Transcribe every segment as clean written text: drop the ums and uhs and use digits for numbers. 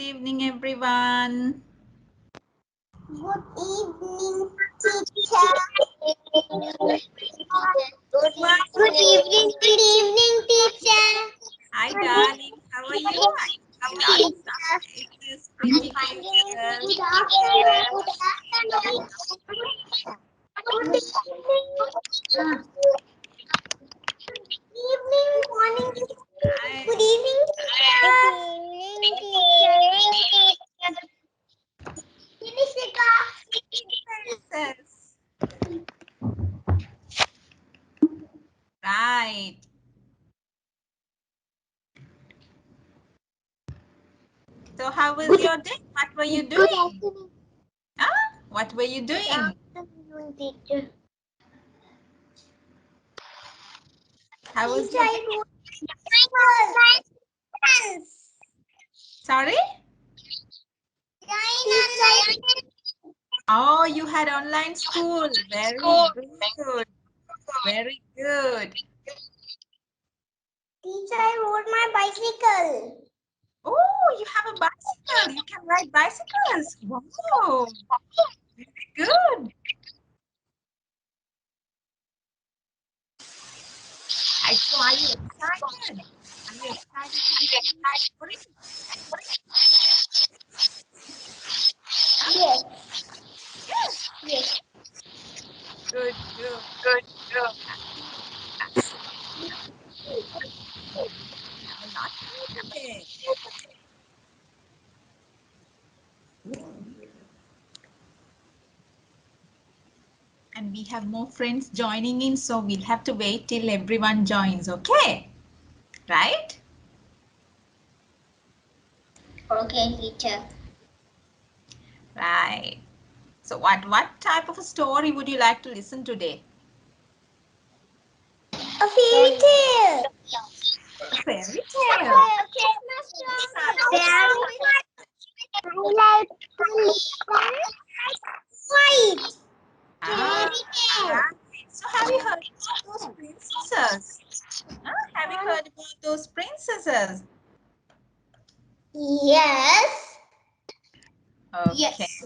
evening, everyone. Good evening, teacher. Good evening, teacher. Hi, darling. How are you? It is pretty clear. Good afternoon. Evening, morning. Hi. Good evening, teacher. Finish the Princess. Right. So, how was your day? What were you Good doing? afternoon. Huh? What were you Good doing? afternoon, teacher. How was Teacher, your I day? wrote my Sorry? Oh, you had online school. Very good. Very good. Teacher, I rode my bicycle. Oh, you have a bicycle. You can ride bicycles. Wow. Very good. So are you excited? Are you excited to listen to the story? Yes. Yes. Yes. Good. We have a lot to do today. And we have more friends joining in, so we'll have to wait till everyone joins, okay? Right? Okay, teacher. Right. So what type of a story would you like to listen today? A fairy tale. A fairy tale. A Christmas story. I like to listen. White. Ah, Fairy tale. right. So have you heard about those princesses? Huh? Have you heard about those princesses? Yes. Okay. Yes.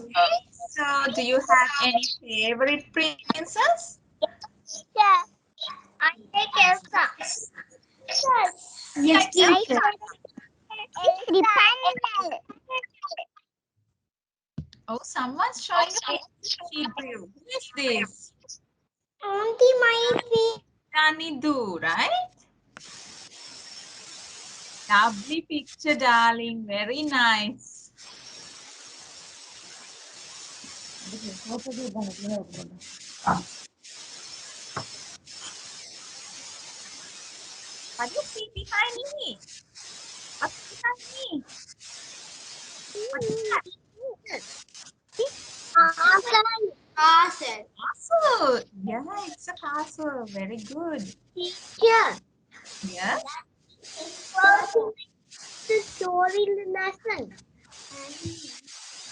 So do you have any favorite princess? Yeah. I like Elsa. Yes. Yes, teacher. Elsa. Oh, someone's showing a picture she drew. Who is this? Auntie, my feet. Nanidu, right? Lovely picture, darling. Very nice. What do you see behind me? What's behind me? What is that? Castle. Castle. Yeah, it's a castle. Very good. Teacher. Yes. The story lesson.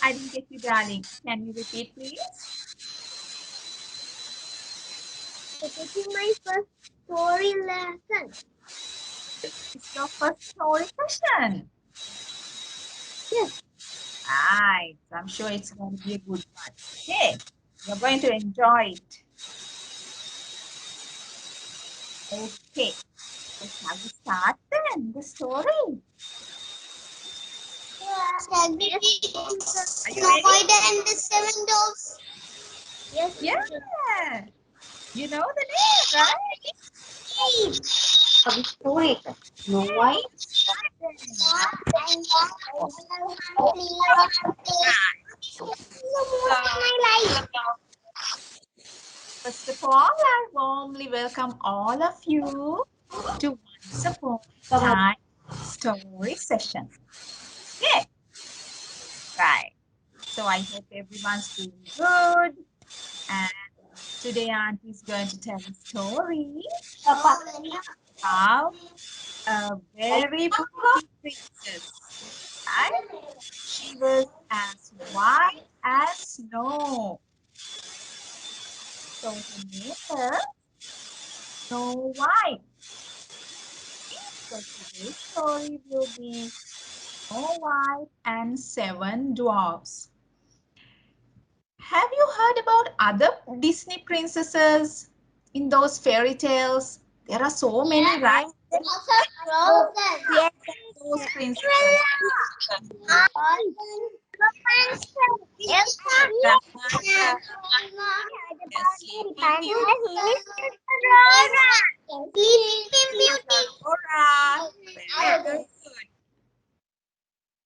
I didn't get you, darling. Can you repeat, please? This is my first story lesson. It's your first story session. Yes. Right. So I'm sure it's going to be a good one. Okay. You're going to enjoy it. Okay. So shall we start then the story? Shall we read Are you Snow ready? White and the Seven Dwarfs? Yes. Yeah. You know the name, right? Story. Snow White. First of all, I warmly welcome all of you to Once Upon a Time story session. Okay. Right. So I hope everyone's doing good. And today Auntie is going to tell a story about a very pretty princess. Right? She was as white as snow. So her name was Snow White. So today's story will be Snow White and Seven Dwarfs. Have you heard about other Disney princesses in those fairy tales? There are so many, right? Yes. Those princesses. Rapunzel, the Sleeping Beauty, Aurora. Very good.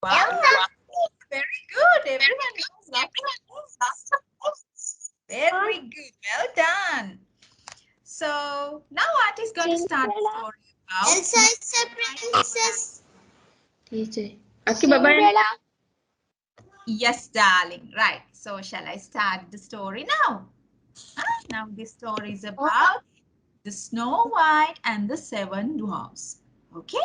Wow, very good. Everyone knows lots of things. Very good. Well done. So now Auntie is going to start the story about Elsa is a princess. DJ. Aki bye-bye. Yes, darling. Right. So shall I start the story now? Now this story is about the Snow White and the Seven Dwarfs. Okay.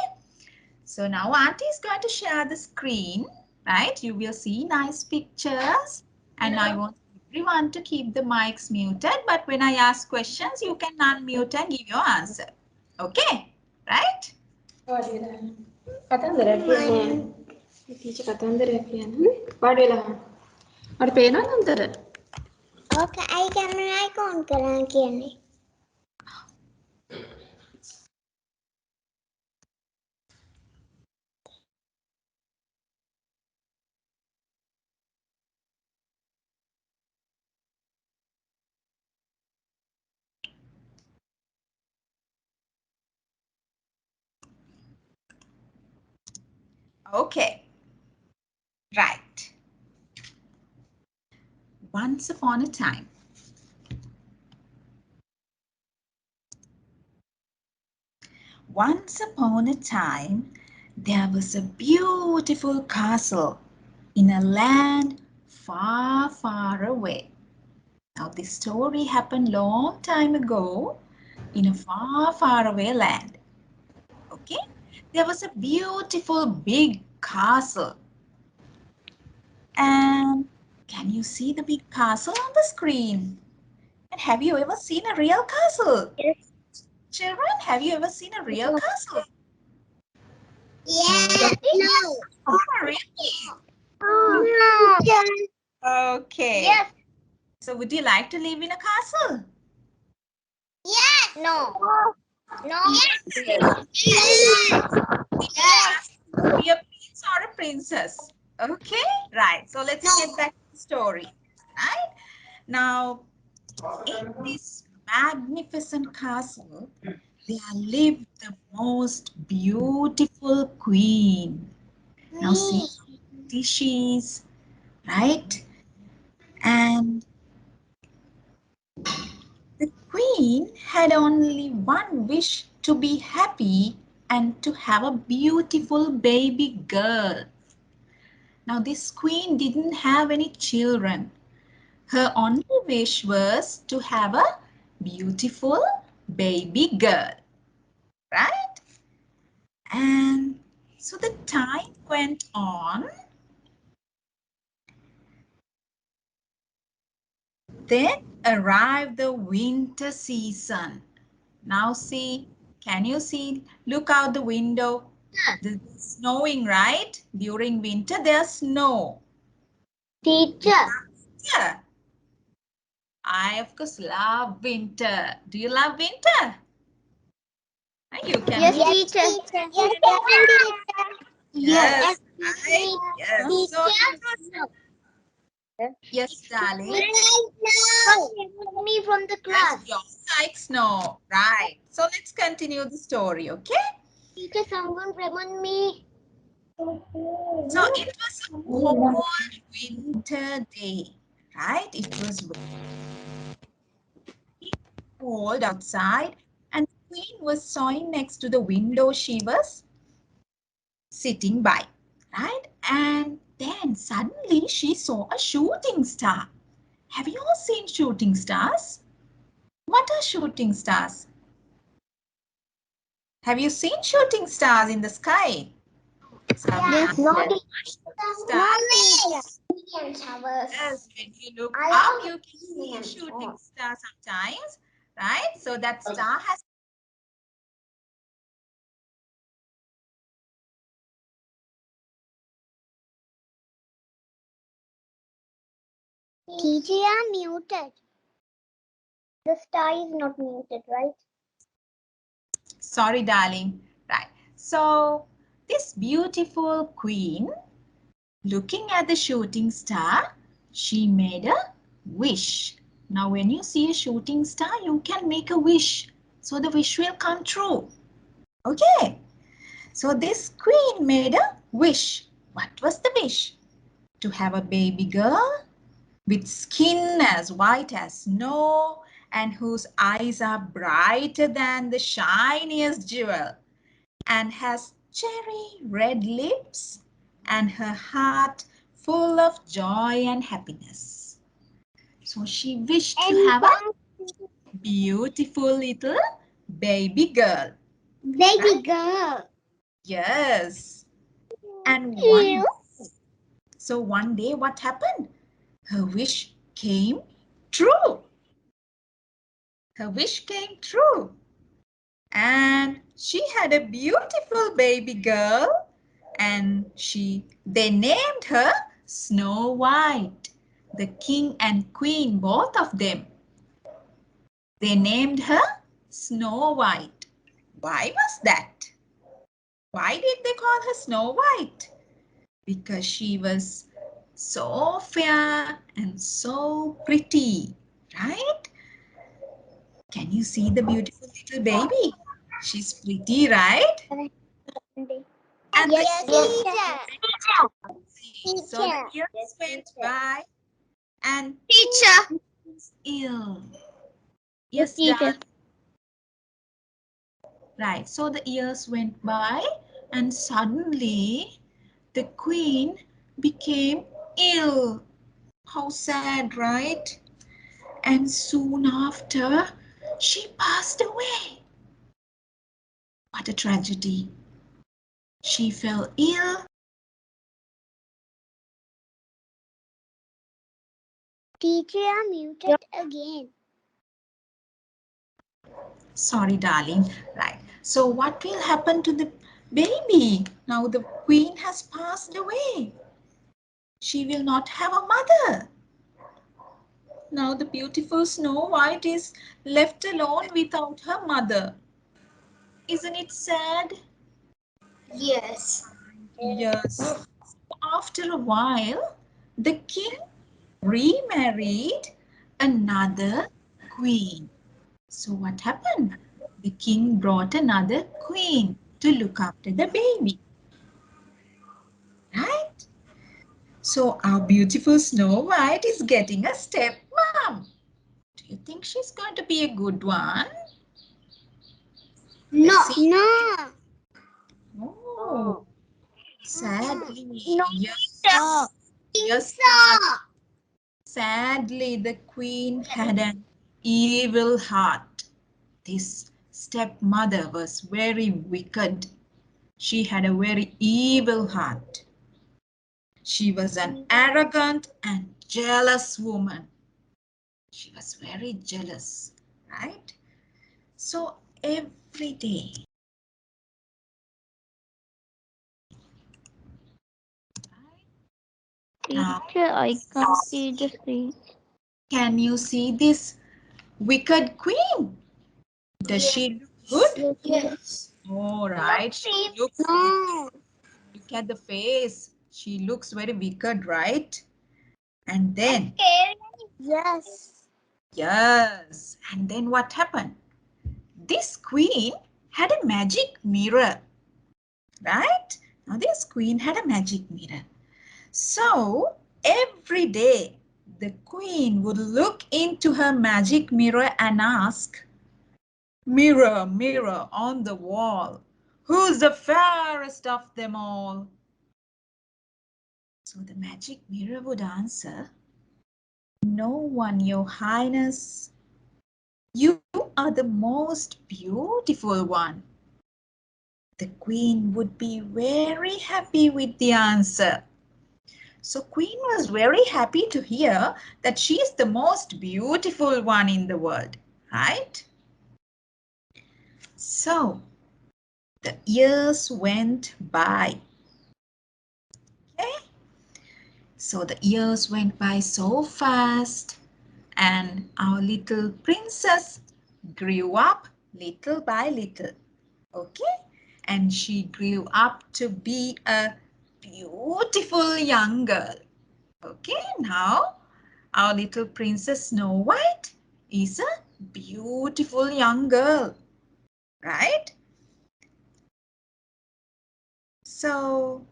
So now Auntie is going to share the screen. Right. You will see nice pictures. And I want everyone to keep the mics muted. But when I ask questions, you can unmute and give your answer. Okay. Right. Kata अंदर है piano teacher kata अंदर है piano पाडेला और पेना अंदर है Okay, I camera icon करा किया Okay. Right. Once upon a time. Once upon a time, there was a beautiful castle in a land far, far away. Now, this story happened long time ago in a far, far away land. Okay? There was a beautiful big castle. And can you see the big castle on the screen? And have you ever seen a real castle? Yes. Children, have you ever seen a real castle? Yes. No. Oh, really? Yes. Okay. Yes. So would you like to live in a castle? Yes. No. No. Yes. Yes. Be a prince or a princess. Okay, right. So let's get back to the story. Right? Now, in this magnificent castle, there lived the most beautiful queen. Now see how pretty she is, right? And the queen had only one wish to be happy and to have a beautiful baby girl. Now, this queen didn't have any children. Her only wish was to have a beautiful baby girl, right? And so the time went on. Then arrived the winter season. Now see, can you see? Look out the window. It's snowing, right? During winter, there's snow. Teacher. Yeah, I of course love winter. Do you love winter? You can Yes, be. teacher. Yes, teacher. Yes, Yes. right? Yes. So, Teacher. yes, darling. Me from the Yes, class. you like snow. Right. So let's continue the story, okay? Teacher, someone remember me. So it was a cold winter day, right? It was cold outside, and the queen was sewing next to the window she was sitting by, right? And then suddenly she saw a shooting star. Have you all seen shooting stars? What are shooting stars? Have you seen shooting stars in the sky? Yes, Sometimes not stars. showers. Yes, when you look I up, love you can see a shooting it. star sometimes, right? So that star has Teacher, you are muted. The star is not muted, right? Sorry, darling. Right. So, this beautiful queen, looking at the shooting star, she made a wish. Now, when you see a shooting star, you can make a wish. So, the wish will come true. Okay. So, this queen made a wish. What was the wish? To have a baby girl with skin as white as snow and whose eyes are brighter than the shiniest jewel and has cherry red lips and her heart full of joy and happiness. So she wished to have a beautiful little baby girl. Baby girl. Yes. And Ew. one day what happened? Her wish came true. Her wish came true. And she had a beautiful baby girl and they named her Snow White. The king and queen, both of them, they named her Snow White. Why was that? Why did they call her Snow White? Because she was so fair and so pretty, right? Can you see the beautiful little baby? She's pretty, right? And Yes, teacher. so the Teacher. years went by and Teacher. was ill. Yes, Yes, teacher. Dan. Right. So the years went by and suddenly the queen became ill. How sad, right? And soon after, she passed away. What a tragedy. She fell ill. Teacher, you're muted again. Sorry, darling. Right. So what will happen to the baby? Now the queen has passed away. She will not have a mother. Now the beautiful Snow White is left alone without her mother. Isn't it sad? Yes. Yes. After a while, the king remarried another queen. So what happened? The king brought another queen to look after the baby, right? So our beautiful Snow White is getting a stepmom. Do you think she's going to be a good one? No. Let's see. No. Oh, sadly, No. yes, No. yes, So. sadly, the queen had an evil heart. This stepmother was very wicked. She had a very evil heart. She was an arrogant and jealous woman. She was very jealous, right? So every day, now, Teacher, I can't see the screen. can you see this wicked queen? Does she look good? Yes. All right, she looks wicked. No. Look at the face. She looks very wicked, right? And then, Yes. yes, and then what happened? This queen had a magic mirror, right? Now this queen had a magic mirror. So every day the queen would look into her magic mirror and ask, "Mirror, mirror on the wall, who's the fairest of them all?" So the magic mirror would answer, "No one, your highness. You are the most beautiful one." The queen would be very happy with the answer. So queen was very happy to hear that she is the most beautiful one in the world, right? So the years went by. Okay? So the years went by so fast, and our little princess grew up little by little. Okay, and she grew up to be a beautiful young girl. Okay, now our little princess Snow White is a beautiful young girl, right? So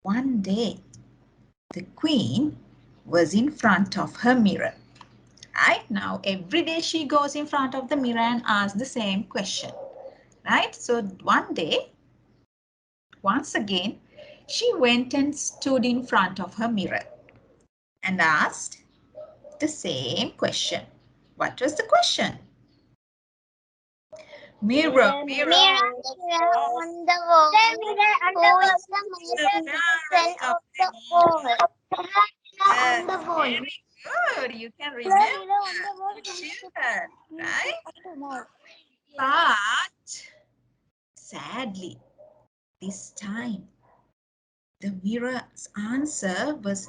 one day the queen was in front of her mirror. Right now, every day she goes in front of the mirror and asks the same question. Right? So one day, once again, she went and stood in front of her mirror and asked the same question. What was the question? Mirror, mirror On the wall. Who is the most fairest of of the them all. all? Yes, On the wall. very good. You can remember. Good children, right? But sadly, this time the mirror's answer was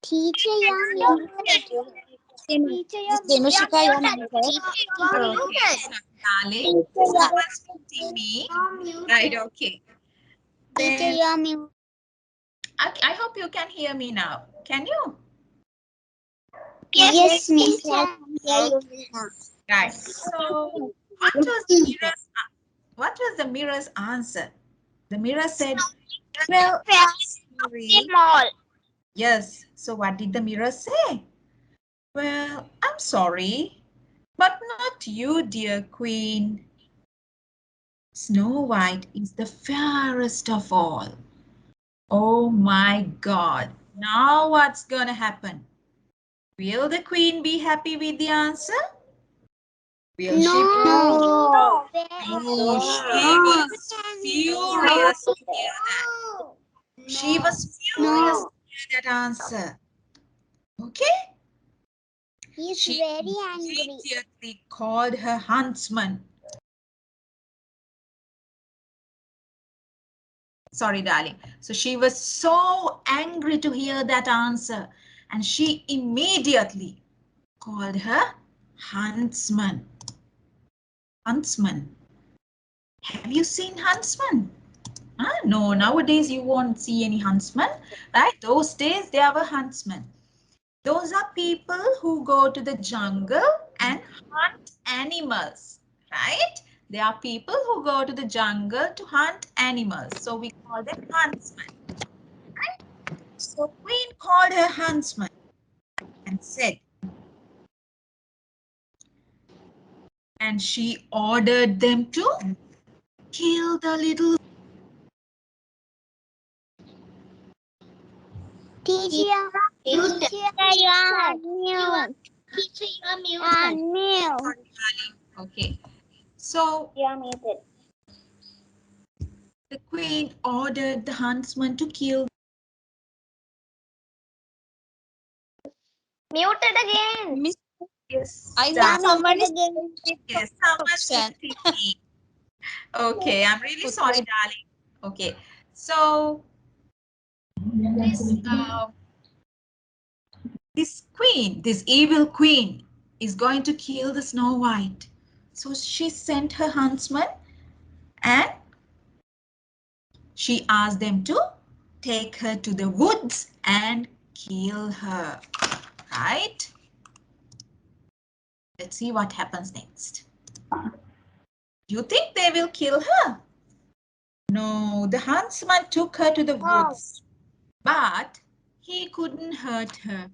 Teacher, you're muted. Teacher, you're muted. darling. Someone's muting me. Right, okay. Teacher, Then you're muted. I hope you can hear me now. Can you? Yes, miss. I can hear you now. Right. So what was the mirror's answer? The mirror said, well, I'm sorry. Small. Yes. So what did the mirror say? Well, I'm sorry, but not you, dear queen. Snow White is the fairest of all. Oh my God. Now what's gonna happen? Will the queen be happy with the answer? Will she? No. No, she was furious to hear that. She was furious No. to hear that answer. Okay? He's She very angry. immediately called her huntsman. Sorry, darling. So she was so angry to hear that answer, and she immediately called her huntsman. Huntsman. Have you seen huntsman? No, nowadays you won't see any huntsman, right? Those days there were huntsmen. Those are people who go to the jungle and hunt animals, right? They are people who go to the jungle to hunt animals. So we call them huntsmen. So Queen called her huntsman and said, and she ordered them to kill the little. Teacher, you're mute. Teacher, you're mute. Okay, so You're muted. the queen ordered the huntsman to kill. Muted again. Miss, Yes, I think darling. someone is Yes, someone's question. muting me. Okay, I'm really sorry, darling. Okay, so this this queen, this evil queen, is going to kill the Snow White. So she sent her huntsman and she asked them to take her to the woods and kill her. Right? Let's see what happens next. You think they will kill her? No, the huntsman took her to the woods, but he couldn't hurt her.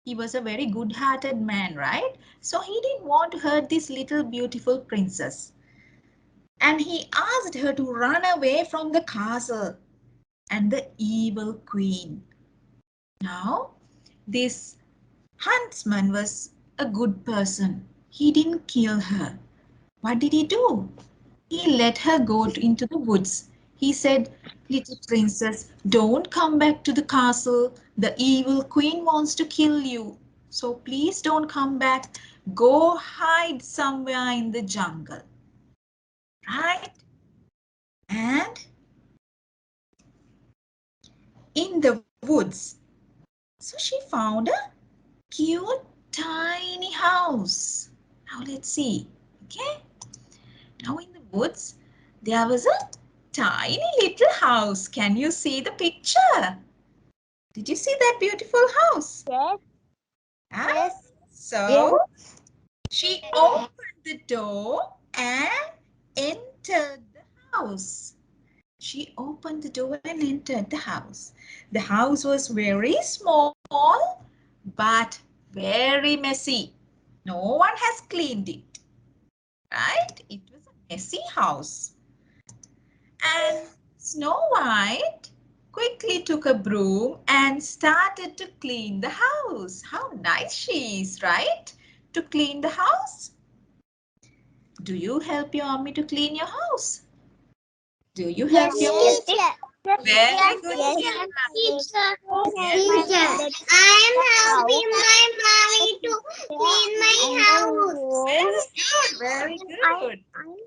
He was a very good-hearted man, right? So he didn't want to hurt this little beautiful princess. And he asked her to run away from the castle and the evil queen. Now, this huntsman was a good person. He didn't kill her. What did he do? He let her go into the woods. He said, little princess, don't come back to the castle. The evil queen wants to kill you. So please don't come back. Go hide somewhere in the jungle. Right? And in the woods, so she found a cute tiny house. Now let's see. Okay. Now in the woods, there was a tiny little house. Can you see the picture? Did you see that beautiful house? Yes. Huh? Yes. So she opened the door and entered the house. She opened the door and entered the house. The house was very small but very messy. No one has cleaned it, right? It was a messy house. And Snow White quickly took a broom and started to clean the house. How nice she is, right? To clean the house. Do you help your mommy to clean your house? Do you help Yes, your teacher. Very good, Yes, Sierra. teacher. Yes. Teacher, I am helping my mommy to clean my house. Very I'm good.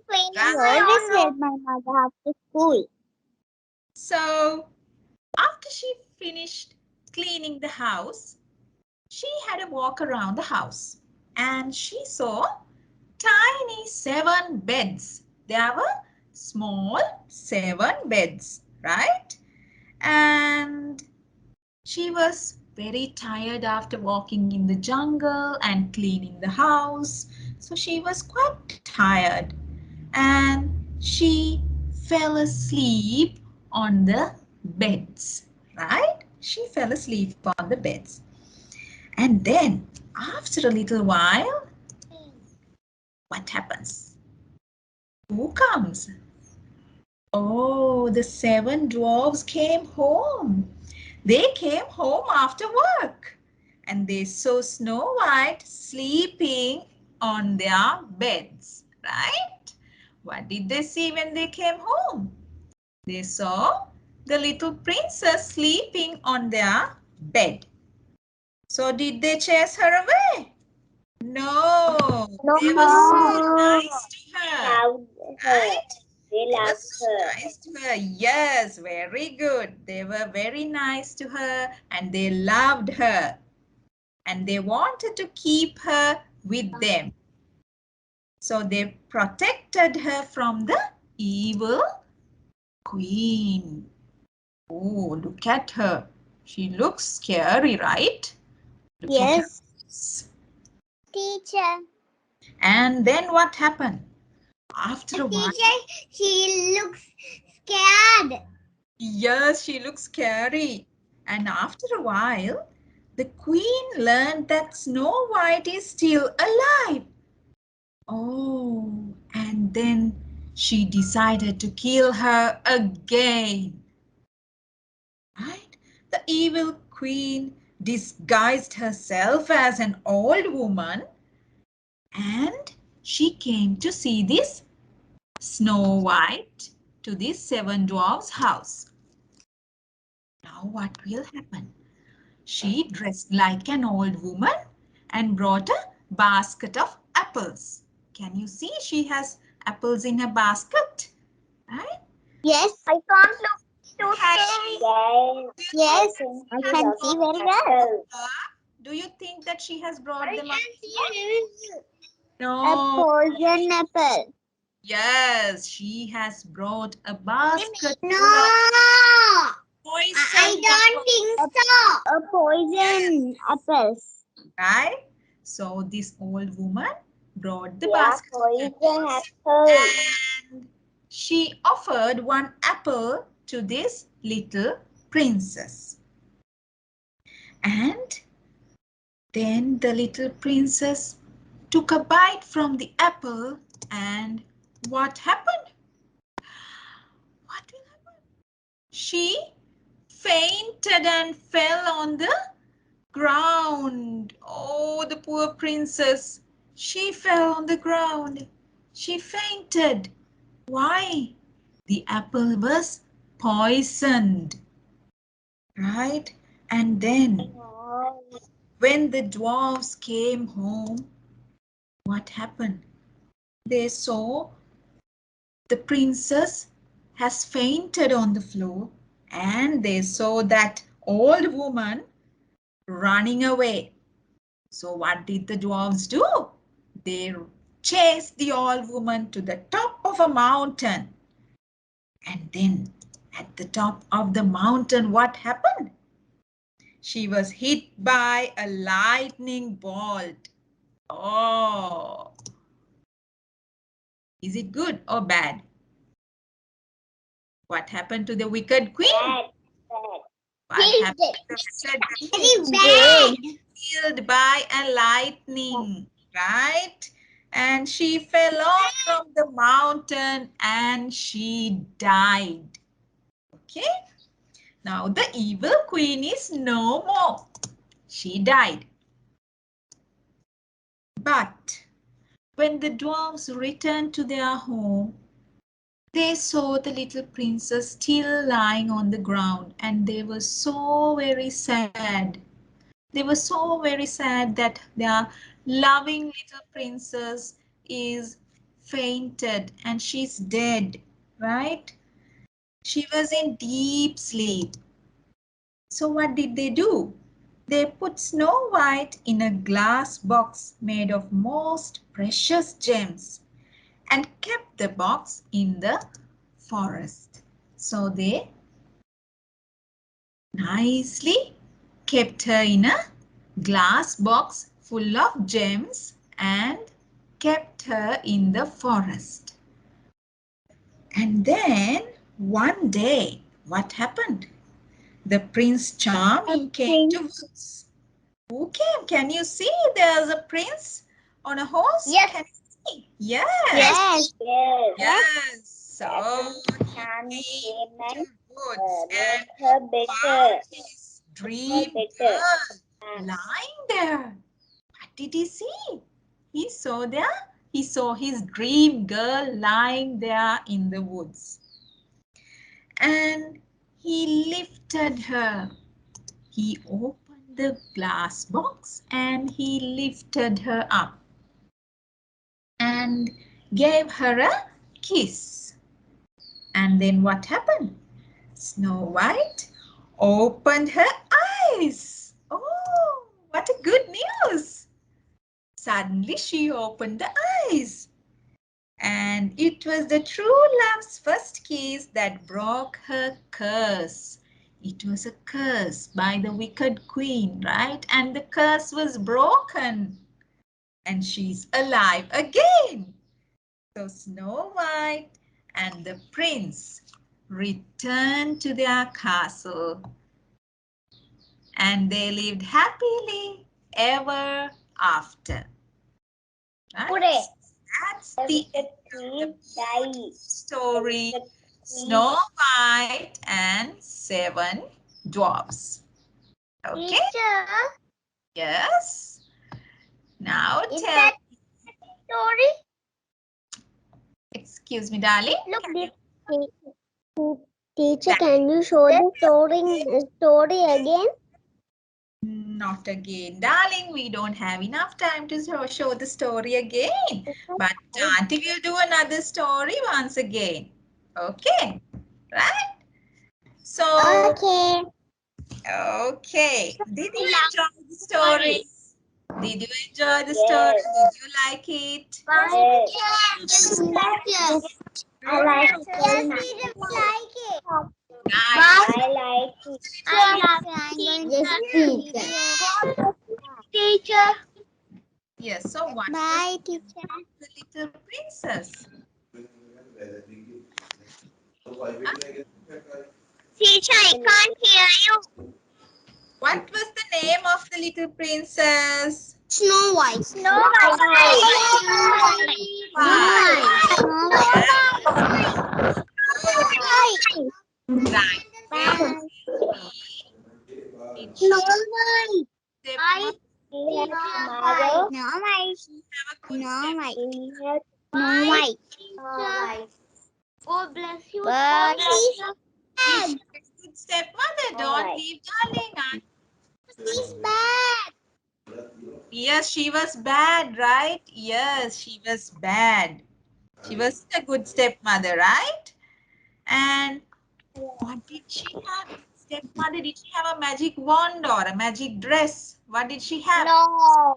cleaning. Right. Always help my mother after school. So after she finished cleaning the house, she had a walk around the house and she saw tiny 7 beds. There were small 7 beds, right? And she was very tired after walking in the jungle and cleaning the house. So she was quite tired and she fell asleep on the beds, right? She fell asleep on the beds. And then after a little while, what happens? Who comes? Oh, the 7 dwarfs came home. They came home after work and they saw Snow White sleeping on their beds, right? What did they see when they came home? They saw the little princess sleeping on their bed. So did they chase her away? No, they were so nice to her, Loved her. right? They They were loved so her. nice to her. Yes, very good. They were very nice to her and they loved her and they wanted to keep her with them. So they protected her from the evil queen. Oh, look at her. She looks scary, right? Look at her. Yes, teacher. And then what happened? After a while, Teacher, she looks scared. yes, she looks scary. And after a while, the queen learned that Snow White is still alive. Oh, and then she decided to kill her again. Right? The evil queen disguised herself as an old woman and she came to see this Snow White to this 7 dwarfs' house. Now what will happen? She dressed like an old woman and brought a basket of apples. Can you see she has apples in a basket? Right? Yes. I can't look to see. Yes, I can see very well. Do you think that she has brought I them up? can see a No. poison apple. Yes, she has brought a basket No, full of I poisoned don't apples. think so. A poison apples. Right? So this old woman brought the Yeah, basket of poison apples apple. and she offered one apple to this little princess. And then the little princess took a bite from the apple and what happened? What will happen? She fainted and fell on the ground. Oh, the poor princess. She fell on the ground. She fainted. Why? The apple was poisoned, right? And then Oh, when the dwarfs came home, what happened? They saw the princess has fainted on the floor, and they saw that old woman running away. So what did the dwarfs do? They chased the old woman to the top of a mountain. And then at the top of the mountain, what happened? She was hit by a lightning bolt. Oh, is it good or bad? What happened to the wicked queen? Bad. What happened to the wicked queen? Very bad. Killed by a lightning, right? And she fell off from the mountain and she died. Okay. Now the evil queen is no more. She died. But when the dwarfs returned to their home, they saw the little princess still lying on the ground, and they were so very sad. They were so very sad that their loving little princess is fainted and she's dead, right? She was in deep sleep. So what did they do? They put Snow White in a glass box made of most precious gems and kept the box in the forest. So they nicely kept her in a glass box full of gems and kept her in the forest. And then one day, what happened? The Prince Charming came to us. Who came? Can you see? There's a prince on a horse. Yes. Can you see? Yes. Yes. Yes. Yes. So Charming he came came and to woods and make her better. found his dream Better. girl lying there. What did he see? He saw there. He saw his dream girl lying there in the woods. And he lifted her. He opened the glass box and he lifted her up and gave her a kiss. And then what happened? Snow White opened her eyes. Oh, what a good news! Suddenly she opened the eyes. And it was the true love's first kiss that broke her curse. It was a curse by the wicked queen, right? And the curse was broken. And she's alive again. So Snow White and the prince returned to their castle. And they lived happily ever after. Right? That's the end of the story. Snow White and Seven Dwarfs. Okay? Teacher, Yes. Now is tell. that story? Excuse me, darling. Look, this teacher, can you show the story again? Not again, darling. We don't have enough time to show the story again. But Auntie will do another story once again. Okay? Right? So, Okay. okay. Did you enjoy the story? Did you enjoy the story? Did you like it? Yes. Yes. I like it. Yes, we just like it. Nice. I like it. I love it. Yes, teacher. Yes. So what Bye, was the teacher. name of the little princess? Huh? Teacher, I can't hear you. What was the name of the little princess? Snow White. Snow White. Snow White. Right. Bye. Did Snow she White. step I mother? tomorrow. Snow White. Have a good Snow step. White. Snow White. God bless you. Bye. She's a good stepmother. Don't leave darling. She's bad. Yes, she was bad, right? Yes, she was bad. She wasn't a good stepmother, right? And what did she have? Stepmother, did she have a magic wand or a magic dress? What did she have? No.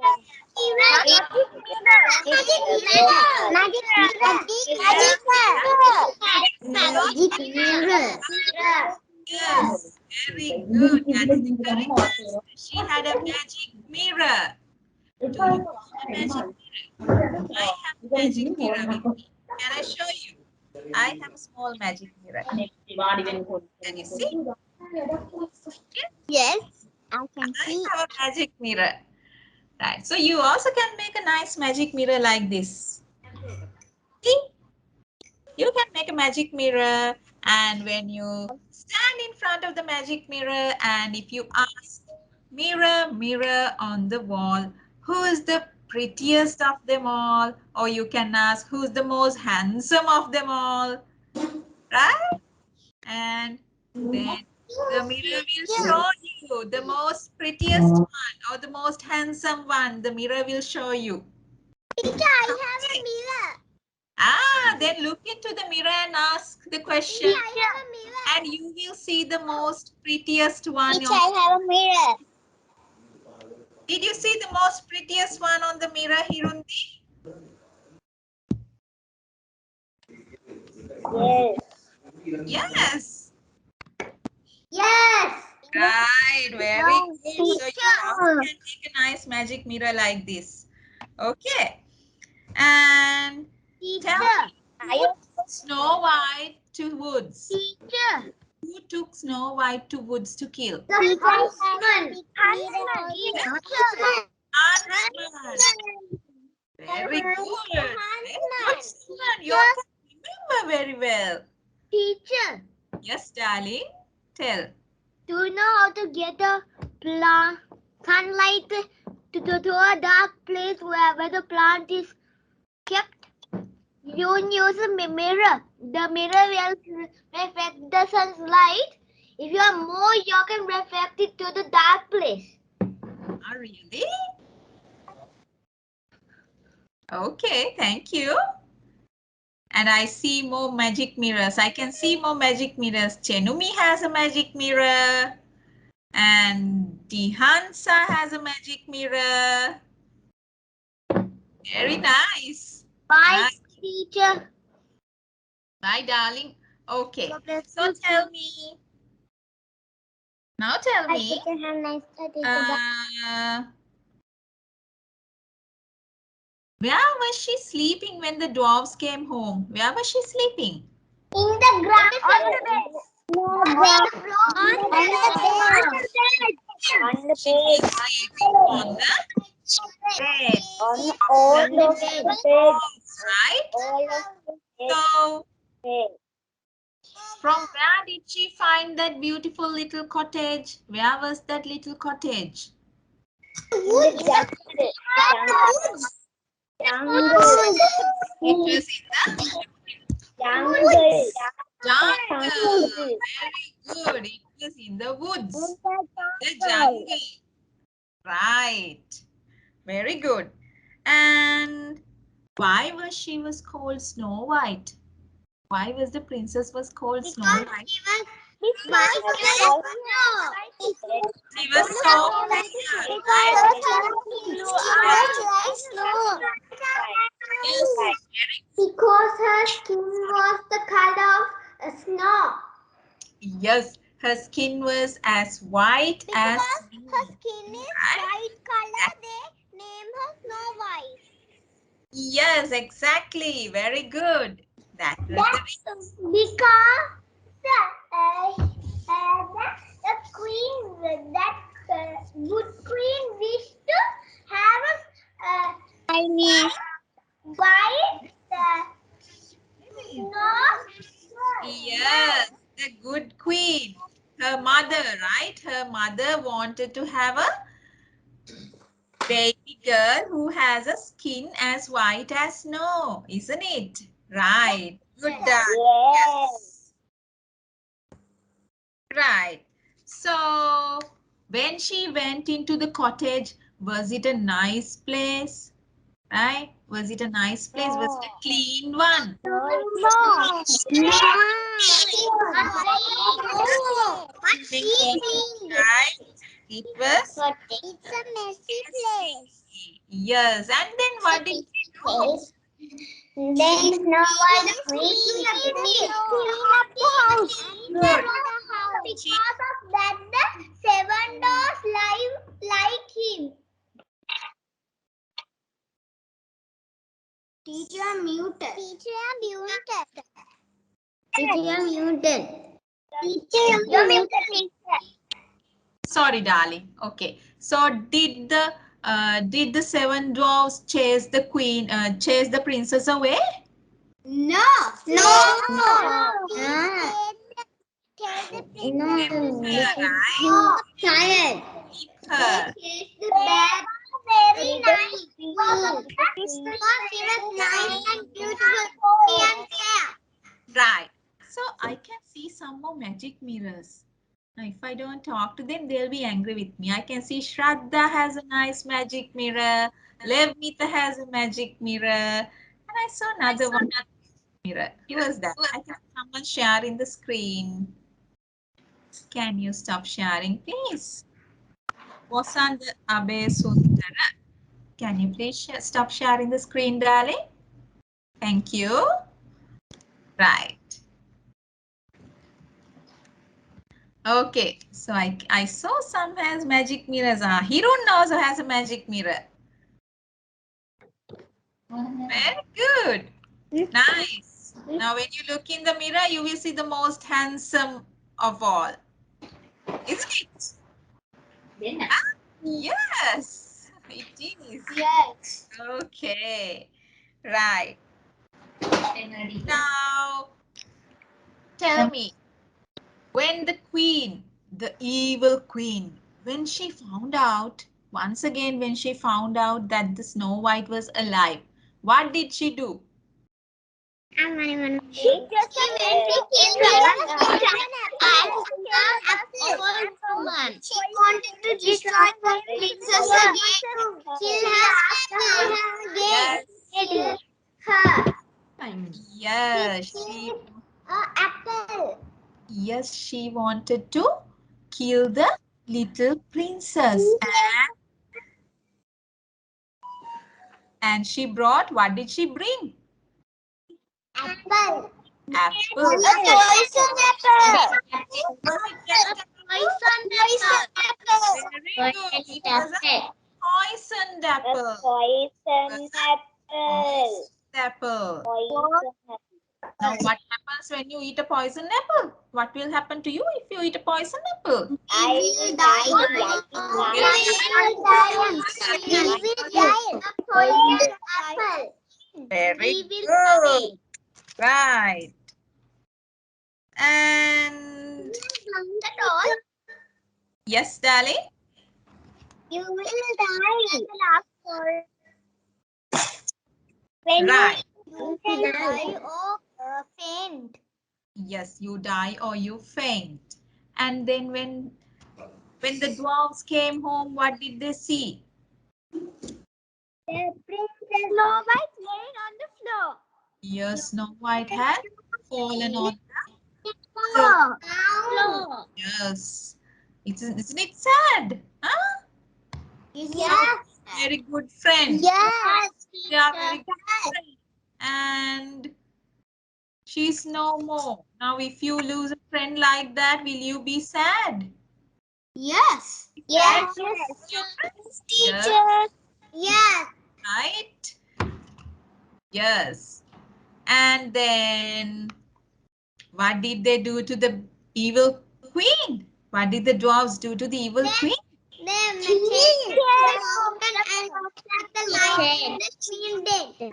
Yes, very good. That's the correct answer. She had a magic mirror. Do you have a magic mirror? I have a magic mirror with me. Can I show you? I have a small magic mirror. Can you see? Yes, I can I see. have a magic mirror. Right. So you also can make a nice magic mirror like this. See? You can make a magic mirror, and when you stand in front of the magic mirror and if you ask, mirror, mirror on the wall, who is the prettiest of them all? Or you can ask, who's the most handsome of them all? Right? And then the mirror will show you the most prettiest one or the most handsome one. The mirror will show you. Teacher, I have a mirror. Ah, then look into the mirror and ask the question. Teacher, I have a mirror. And you will see the most prettiest one. Teacher, I have a mirror. Did you see the most prettiest one on the mirror, Hirundi? Yes. Yes. Yes. Right, very Wow, good. So you also teacher. can make a nice magic mirror like this. Okay. And tell Teacher. me, who took Snow White to woods? Teacher. Who took Snow White to woods to kill? The huntsman. Huntsman. Huntsman. Very good. Very good, Suman. You can remember very well. Teacher, Yes, darling. Tell. do you know how to get a plant sunlight to a dark place where the plant is kept? You use a mirror. The mirror will reflect the sun's light. If you are more, you can reflect it to the dark place. Oh, really? Okay, thank you. And I see more magic mirrors. I can see more magic mirrors. Chenumi has a magic mirror. And Dihansa has a magic mirror. Very nice. Bye, Nice. teacher. Bye, darling. Okay. God bless So you. tell me. Now tell Bye, me. teacher. Have a nice day, teacher. Bye. Where was she sleeping when the dwarves came home? Where was she sleeping? In the ground. On the bed. On the floor. On the bed. On the She was sleeping on the bed. On all of the bed. Right? All of the So, bed. from where did she find that beautiful little cottage? Where was that little cottage? Woods. Jungle. It was in the Jungle. jungle. Very good. It was in the woods, the jungle. Right. Very good. And why was she called Snow White? Why was the princess called Snow White? She was so fair, right? Yes, very Because her skin was the color of snow. yes. Her skin was as white as Because her skin is right? white color, they name her Snow White. Yes, exactly. Very good. That was the reason. Because the queen, good queen wished to have a white snow. Yes, the good queen. Her mother, right? Her mother wanted to have a baby girl who has a skin as white as snow, isn't it? Right. Good done. Yes. Right. So, when she went into the cottage, was it a nice place? Right? Was it a nice place? Was it a clean one? No. Right? It was It's a messy place. yes. And then what did she do? Then Snow White clean up the house. Good. Because of that, the seven doors like him. Teacher muted. Teacher muted. Teacher muted. Teacher muted. Sorry, darling. Okay. So did the seven dwarfs chase the queen, chase the princess away? No. No. He was tired. Her. The bed very nice. Because he was nice and beautiful and fair. Right. So I can see some more magic mirrors. Now, if I don't talk to them, they'll be angry with me. I can see Shraddha has a nice magic mirror. Levnita has a magic mirror. And I saw another one mirror. Who was that? I can someone share in the screen. Can you stop sharing, please? Wasant Abe Sundara. Can you please stop sharing the screen, darling? Thank you. Right. Okay, so I saw some has magic mirrors. Hirun also has a magic mirror. Very good. Nice. Now when you look in the mirror, you will see the most handsome of all. Isn't it? Yes, it is. Yes. Okay. Right. Now tell me, when the queen, the evil queen, when she found out, once again, when she found out that the Snow White was alive, what did she do? She just went to kill She wanted to destroy the princess again. Kill her again. Her. Yes, Apple. yes, she wanted to kill the little princess. And she brought, what did she bring? Apple. Apple. A poison apple. Was it just Poison apple. very good? It was a poisoned apple. Poison apple. Apple. Poison apple. Now, what happens when you eat a poisoned apple? What will happen to you if you eat a poisoned apple? I will die. We will die. Poison apple. Very We will good. Right. And That's all. yes, darling. You will die. When Right. you die or faint. Yes, you die or you faint. And then when the dwarves came home, what did they see? The princess Snow White laying on the floor. Yes, Snow White had fallen on the Floor. floor. Yes. Isn't it sad? Huh? Yes. Very good friend. Yes. They are very good friends. And she's no more. Now, if you lose a friend like that, will you be sad? Yes. Yes. Your friends? Teacher. Yes. Right? Yes. And then what did they do to the evil queen? What did the dwarves do to the evil queen? Then the the light in the queen dead.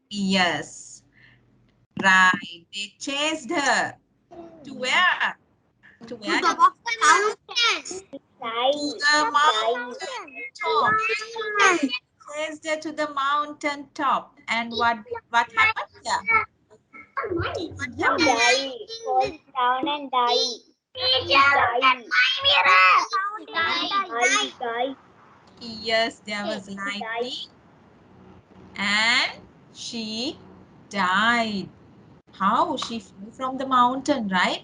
Yes. Right. They chased her. To where? To where? To the mountains. To the mountain top. Chased her to the mountain top. And what happened here? What happened? Fall down and die. Die. Die. Yes, there was lightning and she died. How? She fell from the mountain, right?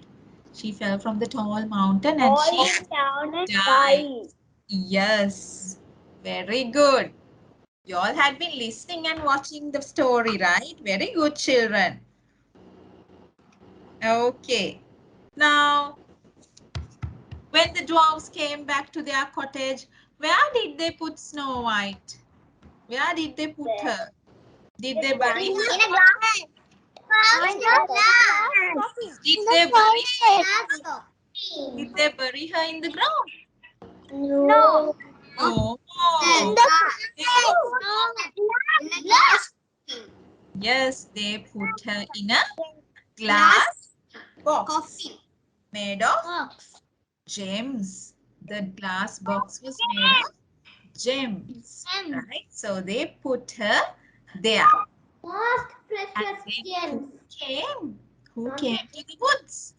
She fell from the tall mountain and she Falling down and died. dying. Yes, very good. You all had been listening and watching the story, right? Very good, children. Okay. Now, when the dwarfs came back to their cottage, where did they put Snow White? Where did they put her? Did they bury her? In a glass. Did they bury her? Did they bury her in the ground? No. No. In a glass. Yes, they put her in a glass box made of gems. The glass box was made of gems, right? So they put her there. Most And precious then gems. who came to the woods?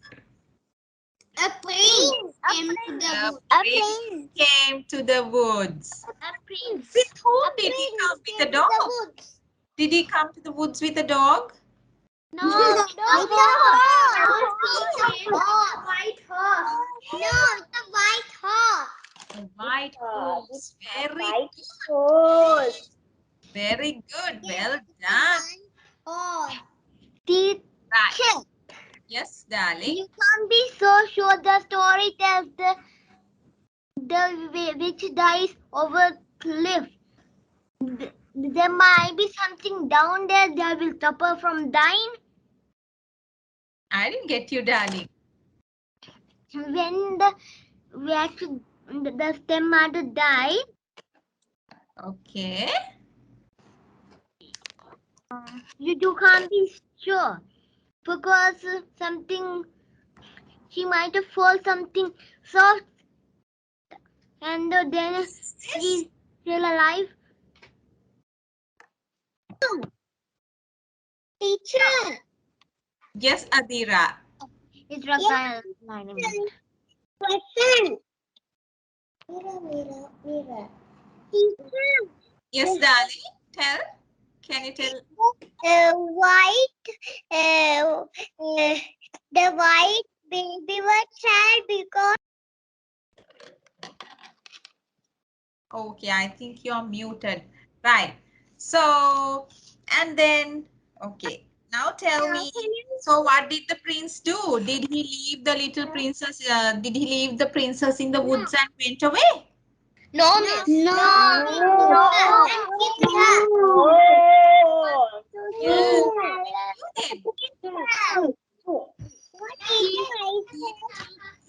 A prince came to the The woods. prince came to the woods. A prince. With whom did he come? With a dog? Did he come to the woods with a dog? No, with a horse. White horse. No, it's a white horse. A white horse. Very White good. horse. Very good. Well done. Horse. Teacher, Right. Yes, darling. you can't be so sure the story tells the witch dies over cliff. There might be something down there that will stop her from dying. I didn't get you, darling. When the witch, the stepmother died, Okay. you can't be sure because something she might have fallen something soft and then she's still alive. Teacher, Yes, Adira. it's Rafael. Question. Mira. Teacher. Yes, darling. Tell. Can you tell? The white baby was sad because Okay, I think you're muted. Right. So, and then, okay. Now tell me, so what did the prince do? Did he leave the little princess, did he leave the princess in the woods and went away? no, miss. No. Yes. You did.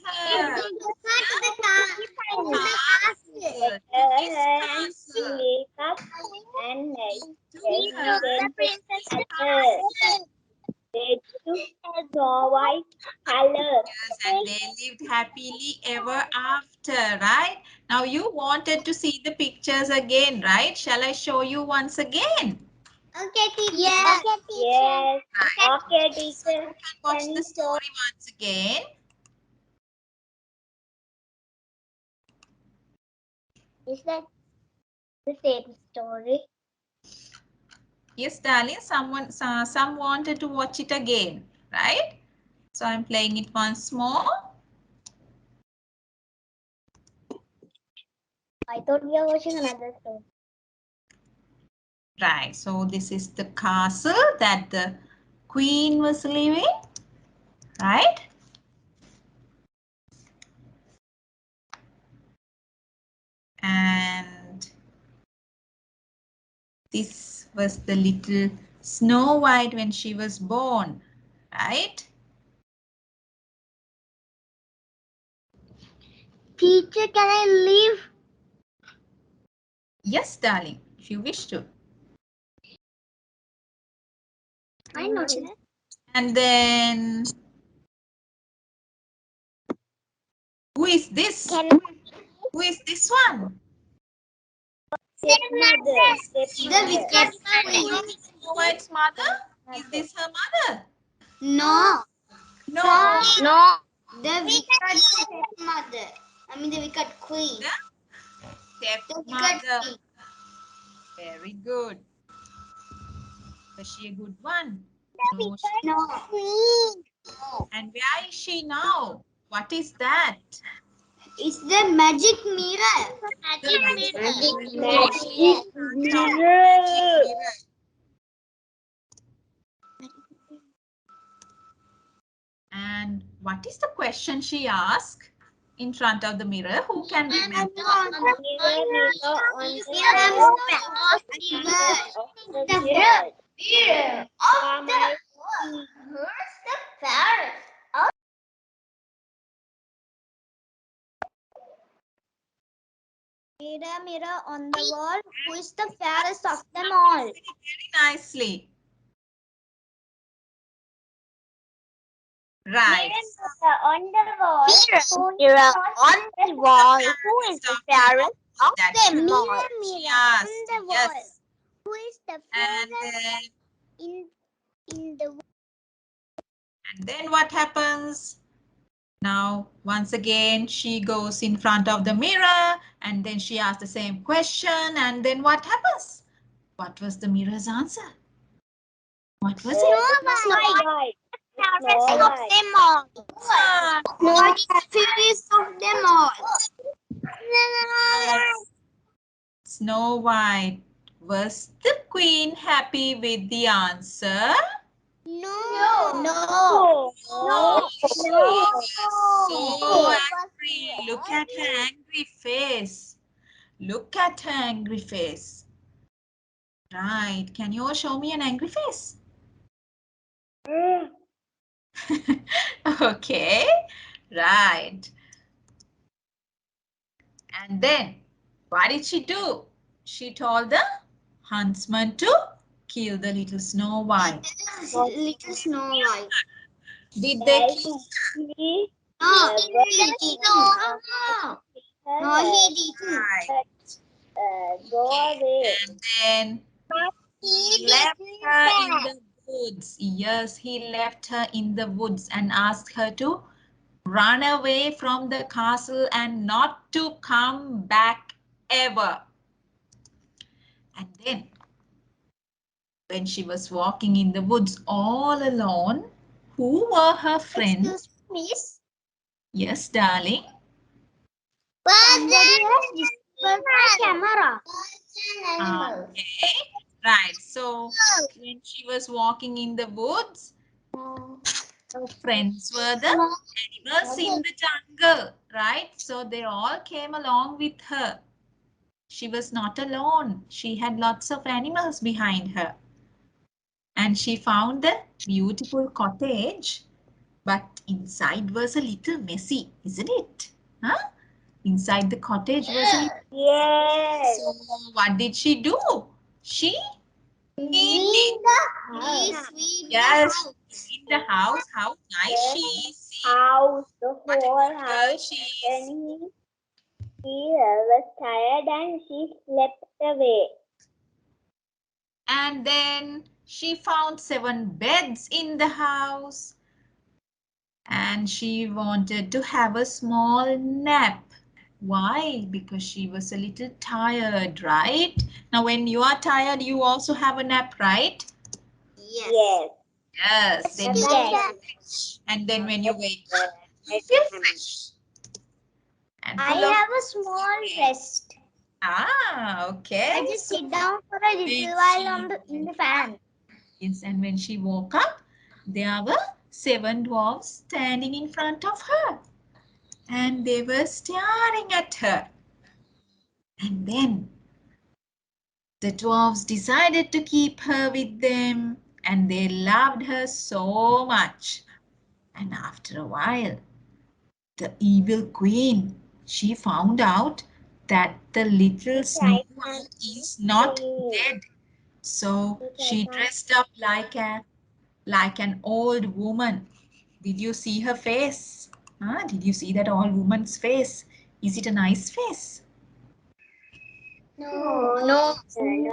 He took her to the castle, to his castle. And He took her the to his castle. they took Snow White color. Yes, and they lived happily ever after, right? Now you wanted to see the pictures again, right? Shall I show you once again? Okay, teacher. Yes. Okay, teacher. Yes. Right. Okay, So you teacher. can watch the story once again. Is that the same story? Yes, darling, some wanted to watch it again, right? So I'm playing it once more. I thought we are watching another story. Right, so this is the castle that the queen was living, right? And this was the little Snow White when she was born, right? Teacher, can I leave? Yes, darling, if you wish to. I know that. And then, who is this? Who is this one? Stepmother. The wicked Snow White's mother? Is this her mother? No. No. No. The wicked stepmother. I mean the wicked queen. The stepmother. Very good. Was she a good one? No, she No. And where is she now? What is that? It's the magic mirror. The magic mirror. mirror. And what is the question she asked in front of the mirror? Who can remember? Mirror, mirror on the wall, who is the fairest of them all? Very nicely. Right. Mirror on the wall. Mirror on the wall. Who is the fairest of them all? Yes. Yes. Who is the And fairest in the world? And then what happens? Now, once again, she goes in front of the mirror and then she asks the same question. And then what happens? What was the mirror's answer? What was it? Snow White. Fairest of them all. Snow White is the fairest of them all. Yes. Snow White. Was the queen happy with the answer? No. She was so angry. Look at her angry face. Look at her angry face. Right. Can you all show me an angry face? Okay. Right. And then what did she do? She told the huntsman to kill the little Snow White. Little Snow White. Did they kill? No, he didn't. No, he didn't. Right. Okay. And then he left her in the woods. Yes, he left her in the woods and asked her to run away from the castle and not to come back ever. And then when she was walking in the woods all alone, who were her friends? Excuse me, miss. Yes, darling. Somebody has disturbed my camera. Okay. Right. So when she was walking in the woods, her friends were the animals in the jungle, right? So they all came along with her. She was not alone. She had lots of animals behind her. And she found the beautiful cottage, but inside was a little messy, isn't it? Huh? Inside the cottage was a little... Yes. So what did she do? She Clean the house. Yes, in the house. How nice she is. See? House, the What a whole good girl house. she is. Then he was tired and she slept away. And then she found 7 beds in the house. And she wanted to have a small nap. Why? Because she was a little tired, right? Now, when you are tired, you also have a nap, right? Yes. Yes. Then you feel fresh. And then when you wake up, you feel fresh. And I full of... have a small rest. Ah, okay. I just sit down for a little while in the fan. Yes, and when she woke up, there were 7 dwarfs standing in front of her. And they were staring at her. And then the dwarfs decided to keep her with them. And they loved her so much. And after a while, the evil queen, she found out that the little Snow White is not dead. So she dressed up like an old woman. Did you see her face? Huh? Did you see that old woman's face? Is it a nice face? No. It's and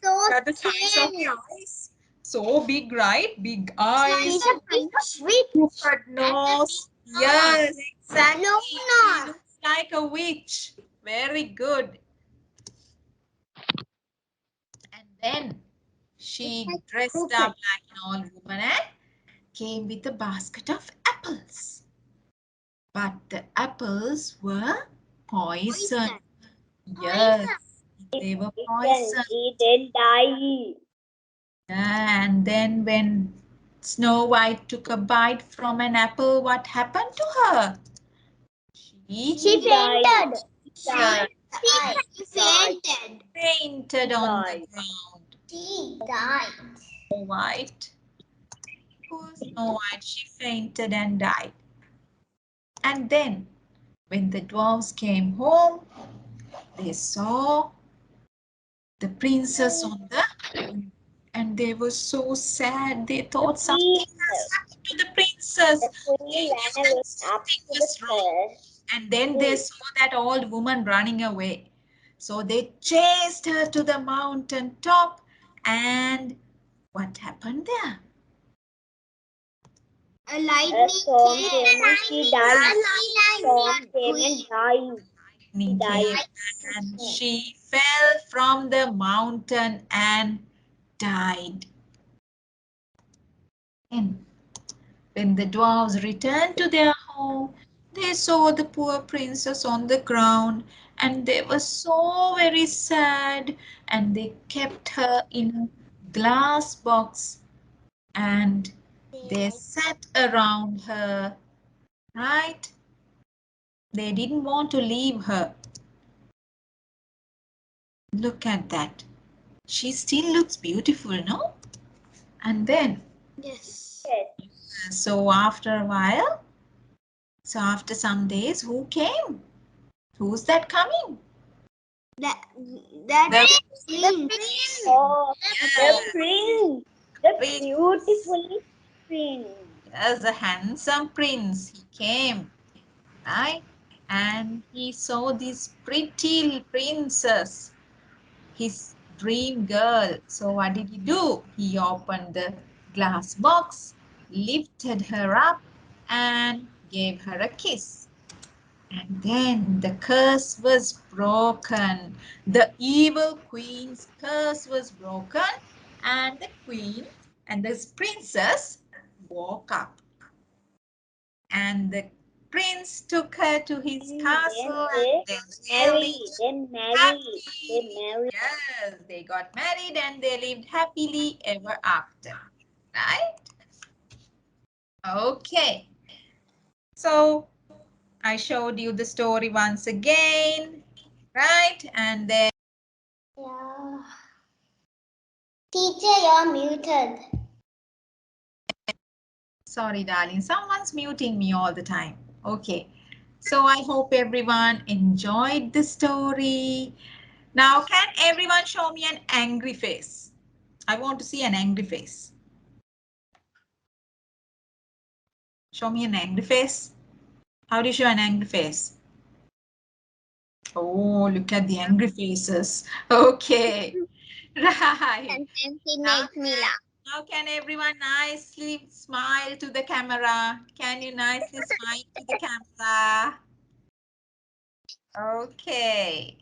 so At the size of the eyes. So big, right? Big eyes. She's a kind of witch. Crooked nose. Yes, exactly. No, She looks like a witch. Very good. And Then she dressed up like an old woman and came with a basket of apples. But the apples were poison. Yes, they were poison. She then die. And then when Snow White took a bite from an apple, what happened to her? She fainted. Died. She fainted. Fainted on the ground. She died. Snow White, poor Snow White, she fainted and died. And then when the dwarfs came home, they saw the princess on the moon, and they were so sad. They thought something has happened to the princess. They knew that something was wrong. And then they saw that old woman running away. So they chased her to the mountain top. And what happened there? A lightning came and she died. Storm came and died. Lightning came and she fell from the mountain and died. And when the dwarves returned to their home, they saw the poor princess on the ground and they were so very sad, and they kept her in a glass box and they sat around her, right? They didn't want to leave her. Look at that. She still looks beautiful, no? And then, yes. so after a while, so after some days, who came? Who's that coming? That The prince. Oh, Yeah. the prince. The Prince. beautiful prince. Yes, a handsome prince. He came, right? And he saw this pretty princess, his dream girl. So what did he do? He opened the glass box, lifted her up, and gave her a kiss. And then the curse was broken. The evil queen's curse was broken, and the queen and this princess woke up. And the prince took her to his castle and they lived happily. Yes, they got married and they lived happily ever after. Right? Okay. So I showed you the story once again, right? And then Yeah. Teacher, you're muted. sorry, darling, someone's muting me all the time. Okay. So I hope everyone enjoyed the story. Now, can everyone show me an angry face? I want to see an angry face. Show me an angry face. How do you show an angry face? Oh, look at the angry faces. Okay. Right. Now, now can everyone nicely smile to the camera? Can you nicely smile to the camera? Okay.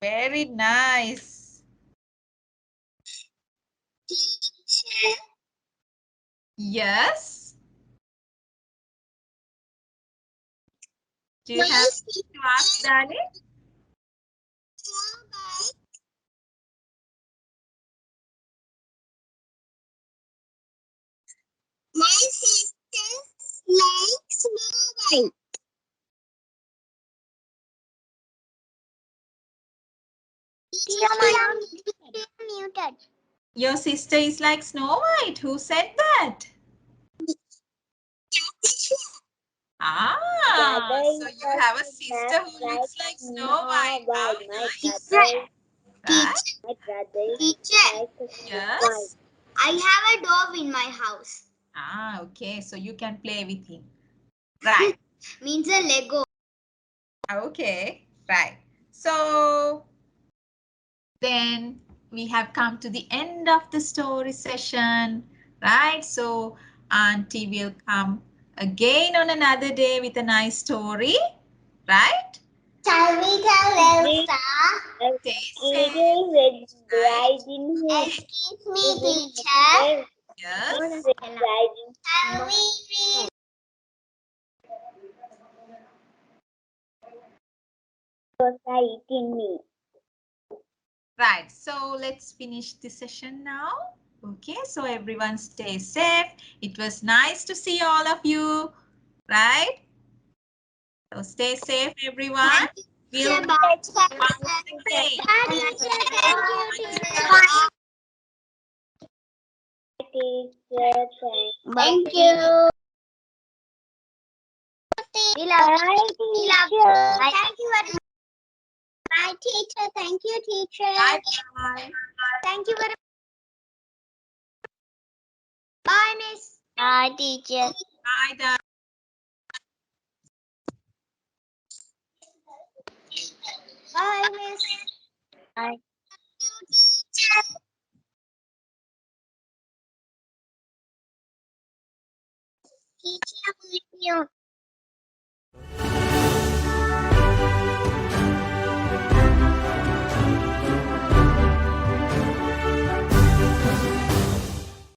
Very nice. Yes. Do you have to ask, darling? My sister likes Mobile. Muted. Your sister is like Snow White. Who said that? Ah, so you have a sister who looks like Snow White. How nice. Right? Teacher, Yes. I have a dog in my house. Ah, okay. So you can play with him. Right. Means a Lego. Okay. Right. So then we have come to the end of the story session. Right. So Auntie will come again on another day with a nice story. Right. Shall we tell Elsa? Stay safe. Right? Excuse me, teacher. Yes. Shall we read? Right. So let's finish the session now. Okay. So everyone stay safe. It was nice to see all of you. Right? So stay safe, everyone. We'll meet once again. Thank you. We love you. Thank you very much. Bye, teacher. Thank you, teacher. Bye bye. Thank you very much. Bye, Miss. Bye, teacher. Bye, Dad. Bye, Miss. Bye. Teacher, with you.